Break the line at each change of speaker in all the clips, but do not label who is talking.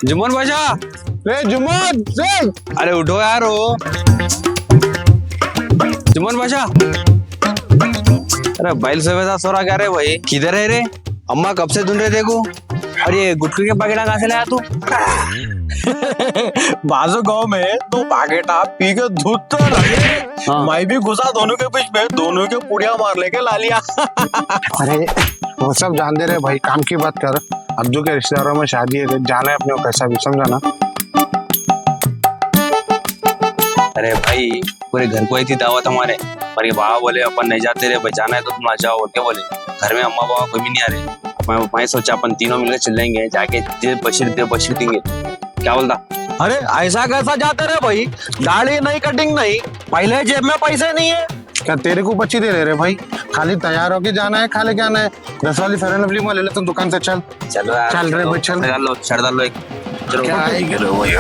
जुम्मन बाजा,
रे जुम्मन रे,
अरे उठो यार हो। जुम्मन बाजा, अरे बैल सवेदा सो रहा क्या रे भाई? किधर है रे? अम्मा कब से ढूंढ रहे थे को? अरे गुटखा के पैकेट कहाँ से लाया तू?
बाजू गांव में दो पाकेटा पी के धूत तो लगे।
हाँ।
मैं भी घुसा दोनों के बीच में, दोनों के पुड़िया मार लेके ला लिया।
अरे वो सब जान दे रहे भाई, काम की बात कर। अब्दू के रिश्तेदारों में शादी है, जाना है अपने को, कैसा भी समझा ना।
अरे भाई पूरे घर को आई थी दावत हमारे, पर ये बाबा बोले अपन नहीं जाते रे भाई, जाना है तो तुम आ जाओ। और क्या बोले, घर में अम्मा बाबा कोई भी नहीं आ रहे। मैं सोचा अपन तीनों मिलकर चल जाएंगे, जाके दे बशीर देंगे। क्या बोलता?
अरे ऐसा कैसा जाते रे भाई? दाढ़ी नहीं, कटिंग नहीं, पहले जेब में पैसे नहीं है।
क्या तेरे को बच्ची दे रहे भाई? खाली तैयार होके जाना है, खा लेके आना है। 10 वाली फेयर एंड लवली में ले लेता हूँ दुकान से। चल
चलो यार,
चल रहे भाई, चल।
डाल लो, छड़ डाल लो एक। चलो
क्या आएगी रे भाई?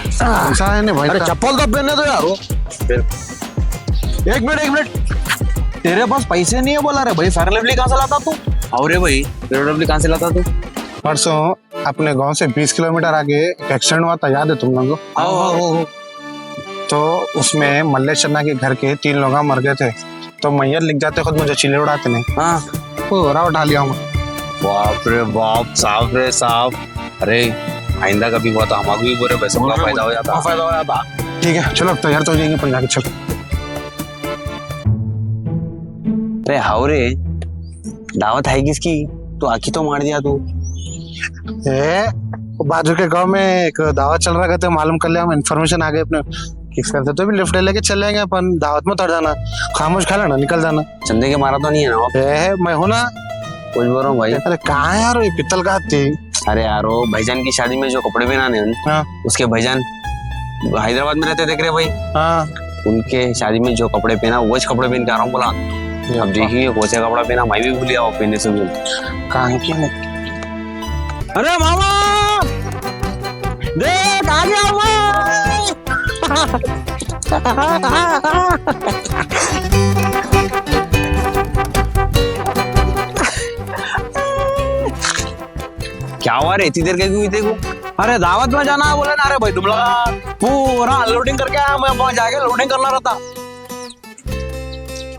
ऐसा है ना भाई।
अरे चप्पल तो पहनने दो यार। एक मिनट, तेरे पास पैसे नहीं है बोला रे भाई, फेयर लवली कहाँ से लाता तू?
और रे भाई डब्ल्यू कहाँ से लाता तू?
परसों अपने गांव से 20 किलोमीटर आगे एक एक्सीडेंट हुआ था, याद है तुम लोगों को?
आओ।
तो उसमें मल्लेश चन्ना के घर के 3 लोग मर गए थे। तो मैयर लिख जाते खुद मुझे चिल्ले उड़ाते नहीं।
हाँ,
पूरा उठा लिया हूँ।
बाप रे बाप, साफ रे साफ। अरे आइंदा कभी हुआ तो हमारे भी बोले पैसों का फायदा हो जाता।
ठीक है चलो, अब तैयार तो हो जाएंगे अपन जाके। चल
अरे हावरे, दावत है किसकी? तो आखी तो मार दिया तू।
बाजू के गांव में एक दावत चल रहा था, मालूम कर लिया हम, इन्फॉर्मेशन आ गई अपने किस करते। तो भी लिफ्ट लेके चल जाएंगे अपन, दावत में उतर जाना, खामोश खा लेना, निकल जाना।
चंदे के मारा तो नहीं है ना?
मैं हूं ना।
कुछ बोल रहा हूँ भाई।
अरे कहाँ यार, ये पित्तल का हाथ थी।
अरे यार वो भाईजान की शादी में जो कपड़े पहनाने हैं,
हाँ
उसके भाईजान हैदराबाद में रहते देख रहे भाई,
हाँ।
उनके शादी में जो कपड़े पहना वो कपड़े पहन के आ रहा हूँ बोला। अब देखिए वो से कपड़ा पहना, मैं भी भूल गया वो पहनने से भूल।
कहाँ की है?
अरे मामा देख आ गया
क्या हुआ रे, इतनी देर के हुई देखो?
अरे दावत में जाना है बोले ना। अरे भाई तुम लोग पूरा अनलोडिंग करके आया, मैं वहां जाके लोडिंग करना रहता।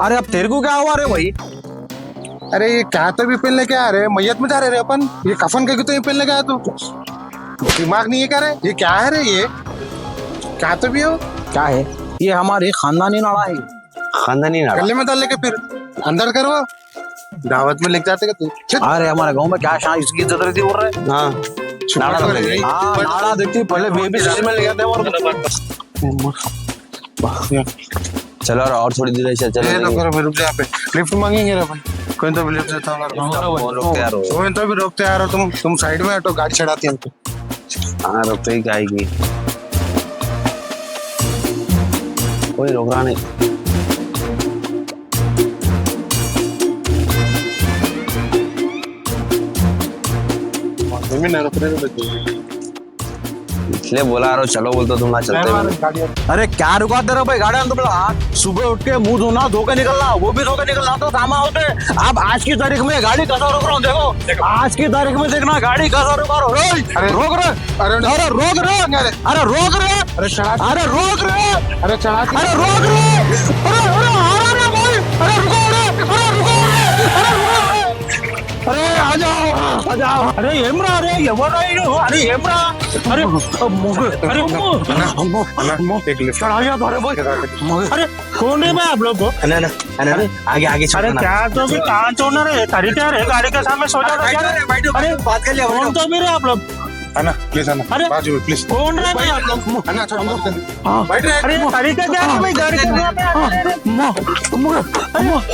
अरे अब तेरे को क्या हुआ रे भाई?
अरे ये क्या तो भी पहन लेके आ रहे, मैयत में जा रहे अपन। ये कफन के तो ये पहन लेके आया तू, दिमाग नहीं है क्या रे? ये क्या है रे? ये क्या तो भी हो?
क्या है ये? हमारी खानदानी नाड़ा है।
खानदानी नाड़ा?
गले में डाल लेके फिर अंदर करो, दावत में लेके जाते तू।
अरे हमारे गांव में क्या शान इसकी इज्जत रहती बोल रहे?
हाँ, नाड़ा लग गई।
हाँ नाड़ा देखती पहले बेबी सिस्टम में ले जाते हैं और
चलो और थोड़ी देर ऐसे चलो।
रुक जा, यहाँ पे लिफ्ट मांगेंगे रे भाई, कोई तो भी लिफ्ट देता होगा। कोई तो भी रोकते यार हो तुम साइड में हटो, गाड़ी चढ़ाती है हमको।
हाँ रोकते ही आएगी, कोई रोक रहा नहीं।
नहीं रोक रहे,
इसलिए बोला रहा चलो, बोलते तुम ना चलते।
अरे क्या रुकाते रहो भाई गाड़ी अंदर? सुबह उठ के मुंह धोना, धो के निकलना, वो भी धो के निकलना तो सामा होते। अब आज की तारीख में गाड़ी कैसा रोक रहा हूँ देखो, आज की तारीख में देखना गाड़ी कैसा रोका रहा हूँ। रोक रहे, अरे रोक रहे, अरे रोक रहे,
अरे चढ़ा,
अरे रोक रहे,
अरे चढ़ा,
अरे रोक रहे, अरे आ रहा भाई, अरे रुको, अरे रुको, अरे आ जाओ, अरे हेमरा, अरे अरे हेमरा, अरे
एक लिफ्ट
चढ़ा लिया तो। अरे भाई अरे कौन है मैं आप लोग को?
अरे आगे आगे
अरे क्या तो भी कहाँ छोड़ना रे? तरीका रे गाड़ी के सामने सो जाता क्या? अरे
बात कर लिया।
कौन तो भी रे आप लोग?
अन्ना प्लीज, अन्ना
अरे
बाजू में प्लीज।
कौन रहे भाई आप लोग?
अन्ना छोड़,
बैठ रहे। अरे तरीका क्या है भाई गाड़ी के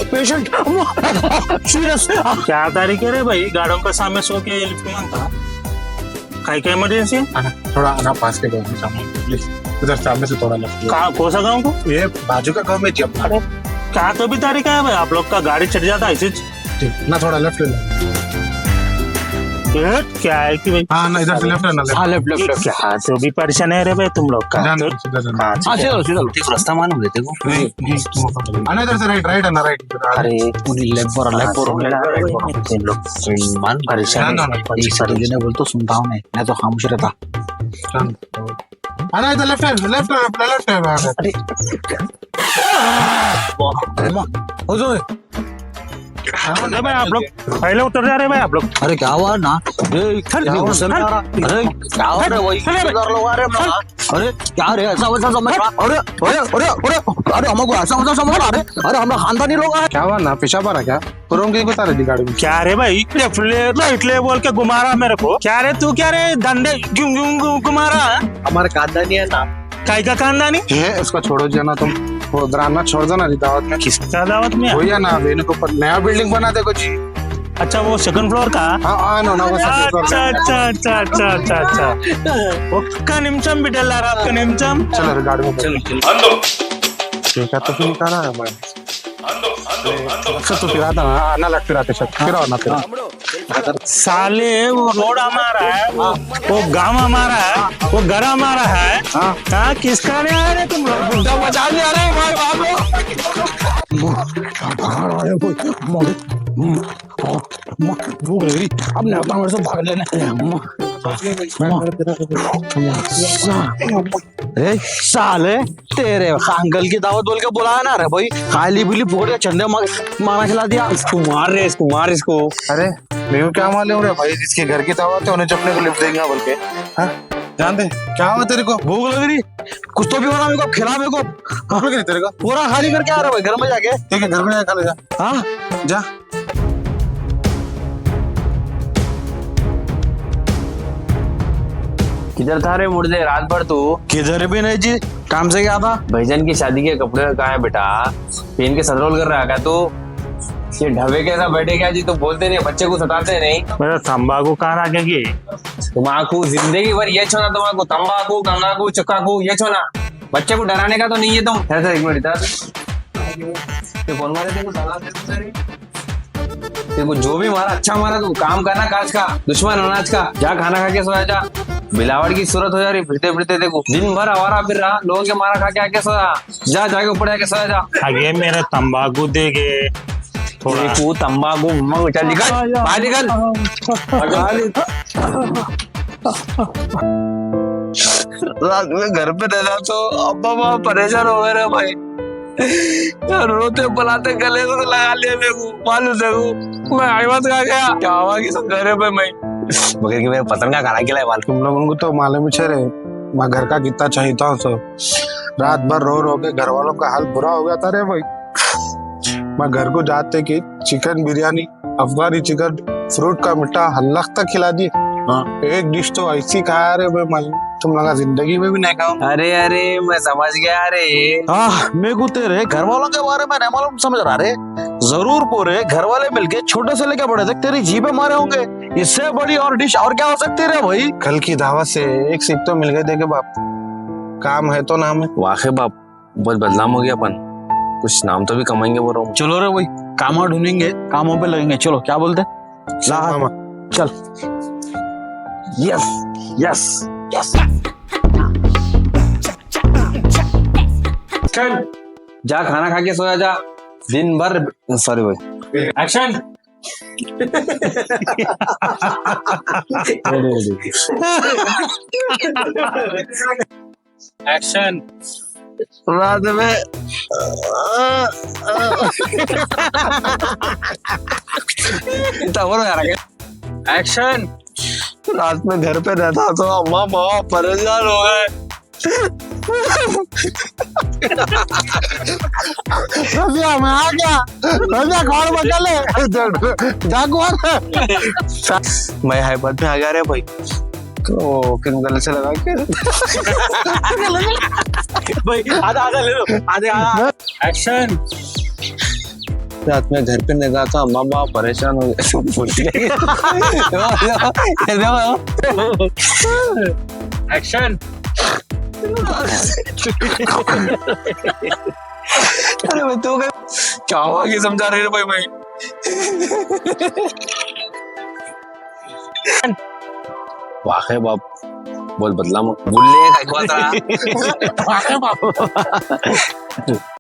पेशेंट सीरियस? क्या तरीके रे भाई गाड़ियों के सामने सो के लिफ्ट मांगता? काय क्या इमरजेंसी है?
अन्ना थोड़ा, अन्ना पास के गाँव में सामने प्लीज, उधर सामने से थोड़ा लेफ्ट।
कहाँ कौन सा गाँव को?
ये बाजू का गाँव में जब।
अरे क्या तो भी तरीका है भाई आप लोग का? गाड़ी चढ़ जाता है ऐसे
ना, थोड़ा लेफ्ट ले लो।
क्या है कि भाई
हाँ ना इधर से लेफ्ट है ना
हाँ लेफ्ट लेफ्ट लेफ्ट
क्या तो भी परेशान है रे भाई तुम लोग का
जाना सीधा जाना
हाँ,
हाँ चलो चलो
ठीक रास्ता मालूम देते को
आना इधर से राइट राइट है ना राइट
अरे
पूरी लेफ्ट पर
तुम लोग
मान
परेशान
ना, ना, ना,
एक सारी ने बोल तो सुनता हूँ मैं तो खामोश रहता
आना इधर लेफ्ट है लेफ्ट है
हो जाओ
अरे भाई आप लोग पहले उतर जा रहे भाई आप लोग
अरे क्या हुआ ना अरे क्या हो रहा है वही लोग आ रहे हैं अरे क्या रे ऐसा वैसा समझ अरे अरे अरे अरे अरे हमको ऐसा वैसा समझ अरे हम लोग खानदानी लोग हैं
क्या हुआ ना पेशा पड़ा क्या पुरों की बता रही गाड़ी में
क्या रे भाई लेफ्ट ले बोल के घुमा रहा मेरे को क्या रे तू क्या रे डंडे घुमा रहा
हमारे खानदानी है ना
काय का खानदानी
ये इसको छोड़ो जाना तुम वो दराना छोड़ दो ना दावत में
किसका दावत में
वही है ना वेनु को नया बिल्डिंग बना देखो जी
अच्छा वो सेकंड फ्लोर का
हाँ ना वो
अच्छा अच्छा अच्छा अच्छा अच्छा अच्छा ఒక్క నిమిషం బిడ్డలారా ఒక్క నిమిషం
चलो रे, गाड़ी में चलो ठीक है तो फिर निकाला है मैं अच्छा तो फिर आता ना ना लग फिर आते फिर आओ ना फिर
साले वो रोड हमारा है वो गांव हमारा है वो घर हमारा है हाँ किसका नहीं आ रहे तुम लोग बुड्ढा मचा ले आ रहे हैं भाई बाप
भूख लग रही अब नहीं आता मेरे से भाग लेने अरे साले तेरे अंकल की दावत बोल के बुलाया ना रे भाई खाली बिली फोड़ के चंदे मारा खिला दिया
इसको मार इसको
अरे मेरे को क्या मालूम रे भाई जिसके घर की दावत है उन्हें चपने को लिफ्ट देंगे बोल के हाँ जान दे क्या हुआ तेरे को
भूख लग रही कुछ तो भी होना मेरे को खिला मेरे को
भूख लग रही तेरे को
पूरा खाली करके आ रहा भाई घर में जाके
ठीक है घर में जाके खा ले जा
हाँ
जा
किधर था रे मुर्दे रात भर तू
किधर भी नहीं जी काम से क्या था
भाईजान की शादी के कपड़े कहाँ है बेटा पेन के सदरोल कर रहा है क्या तू ये ढबे के साथ बैठे क्या जी तो बोलते नहीं बच्चे को सताते नहीं
मेरा तंबाकू कहाँ रखेगी
तुम्हाकू जिंदगी भर ये छोना तुम्हाकू तंबाकू तंबाकू चक्काकू ये छोना बच्चे को डराने का तो नहीं है तुम ऐसा एक मिनट इधर कौन मारे देखो जो भी मारा अच्छा मारा तू काम करना काज का दुश्मन अनाज का जा खाना खा के सोया जा बिलावट की सूरत हो जा रही फिरते फिरते देखो दिन भर आवारा फिर रहा लोगों के मारा खा के आके सोया जा जाके ऊपर जाके सोया जा
आगे मेरे तंबाकू देगे थोड़ा
देखो तंबाकू मम्मा चल निकल बाहर निकल रात में घर पे रहना तो अब्बा माँ परेशान हो गए रे भाई यार रोते बुलाते गले से लगा लिया मेरे को मालूम देखो मैं आईवाज खा गया क्या हुआ कि सब घर पे मैं मगर कि मेरे पतंग का खाना खिलाए वाल
तुम लोगों को तो मालूम ही रे मैं घर का कितना चाहता हूँ तो रात भर रो रो के घर वालों का हाल बुरा हो गया था रे भाई मैं घर को जाते कि चिकन बिरयानी अफगानी चिकन फ्रूट का मिठा हल्लक तक खिला दिए एक डिश तो ऐसी खाया रे भाई तुम लगा जिंदगी में भी नहीं खाओ
अरे मैं समझ गया रे
मेरे को तेरे घर वालों के बारे में नहीं मालूम समझ रहा रे जरूर पूरे घर वाले मिलके छोटे से लेके बड़े तक तेरी जीभे मारे होंगे इससे बड़ी और डिश और क्या हो सकती है भाई
कल की दावत से एक सिप तो मिल गए देखे बाप काम है तो नाम है
वाकई बाप बहुत बदनाम हो गया अपन कुछ नाम तो भी कमाएंगे वो रहो
चलो रे भाई काम ढूंढेंगे कामों पे लगेंगे चलो क्या बोलते
मामा
चल
यस यस यस चल जा खाना खा के सोया जा दिन भर सॉरी भाई
एक्शन एक्शन
रात में
एक्शन
रात में घर पे रहता तो अम्मा पापा परेशान हो गए
रजिया मैं आ गया रजिया कौन बचा ले जागवान
मैं हाईपत में आ गया रे भाई तो किन गले से लगा के
भाई आधा आधा ले लो आधे आधा
एक्शन
रात में घर पे नहीं था अम्मा पापा परेशान हो गए
एक्शन
अरे मैं तो क्या हुआ कि समझा रहे भाई वाह बाप बहुत बदला मग बोलले काय